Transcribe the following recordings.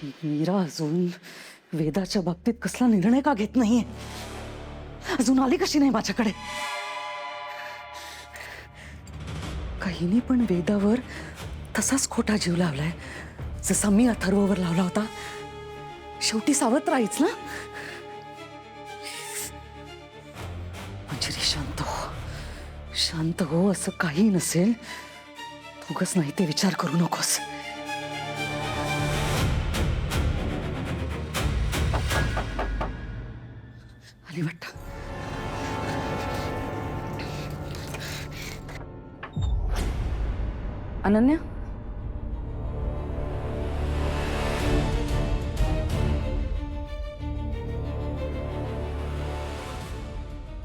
मीरा अजून वेदाच्या बाबतीत कसला निर्णय का घेत नाहीये? अजून आली कशी नाही माझ्याकडे? काहींनी पण वेदावर तसाच खोटा जीव लावलाय जसा मी अथर्ववर लावला होता. शेवटी सावध राहायच ना. मंजिरी शांत हो, शांत हो. असं काही नसेल. उगाच नाही ते विचार करू नकोस. आली वाटतं. अनन्या,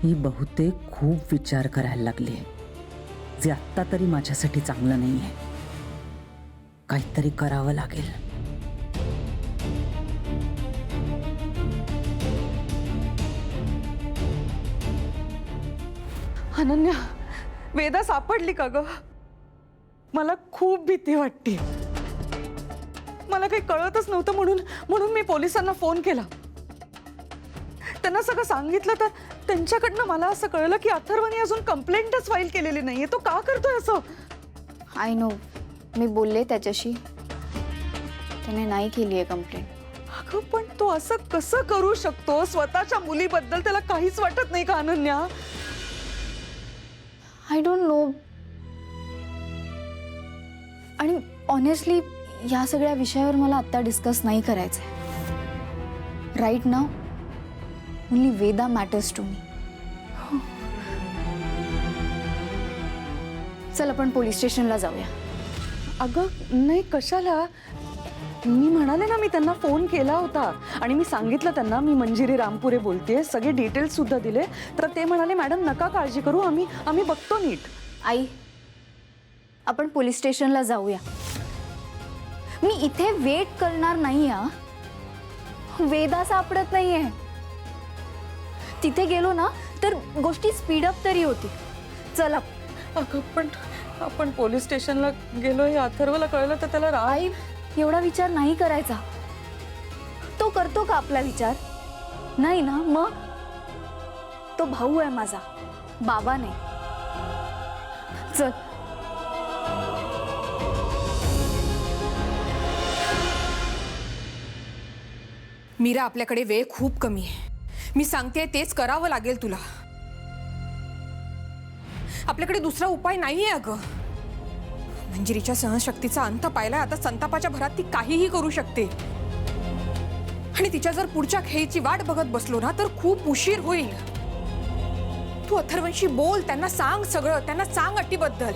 ही बहुतेक खूप विचार करायला लागली, जे आत्ता तरी माझ्यासाठी चांगलं नाहीये. काहीतरी करावं लागेल. अनन्या, वेदा सापडली का ग? मला खूप भीती वाटते. मला काही कळतच नव्हतं म्हणून मी पोलिसांना फोन केला. त्यांना सगळं सांगितलं तर त्यांच्याकडनं मला असं कळलं की अथर्वने अजून कंप्लेंटच फाईल केलेली नाहीये. तो का करतोय असं? आय नो, मी बोलले त्याच्याशी, त्याने नाही केली आहे कंप्लेंट. अगं पण तो असं कसं करू शकतो? स्वतःच्या मुलीबद्दल त्याला काहीच वाटत नाही का अनन्या? I don't know. आणि ऑनेस्टली या सगळ्या विषयावर मला आत्ता डिस्कस नाही करायचंय. Right now only Veda matters to me. चल आपण पोलीस स्टेशनला जाऊया. अगं नाही, कशाला? मी म्हणाले ना, मी त्यांना फोन केला होता आणि मी सांगितलं त्यांना मी मंजिरी रामपुरे बोलतेय. सगळे डिटेल्स सुद्धा दिले. तर ते म्हणाले मॅडम नका काळजी करू, आम्ही बघतो नीट. आई, आपण पोलीस स्टेशनला जाऊया. मी इथे वेट करणार नाही. वेदा सापडत नाहीये. तिथे गेलो ना तर गोष्टी स्पीडअप तरी होती. चला. अगं पण आपण पोलीस स्टेशनला गेलो हे अथर्वला कळलं तर त्याला आई, एवढा विचार नाही करायचा. तो करतो का आपला विचार? नाही ना. मग तो भाऊ आहे माझा, बाबा नाही. चल. मीरा, आपल्याकडे वेळ खूप कमी आहे. मी सांगते तेच करावं लागेल तुला. आपल्याकडे दुसरा उपाय नाहीये अगं. मंजिरीच्या सहनशक्तीचा अंत पाहिला. आता संतापाच्या भरात ती काहीही करू शकते. आणि तिच्या जर पुढच्या खेळीची वाट बघत बसलो ना तर खूप उशीर होईल. तू अथर्वशी बोल, त्यांना सांग सगळं. त्यांना सांग अटीबद्दल.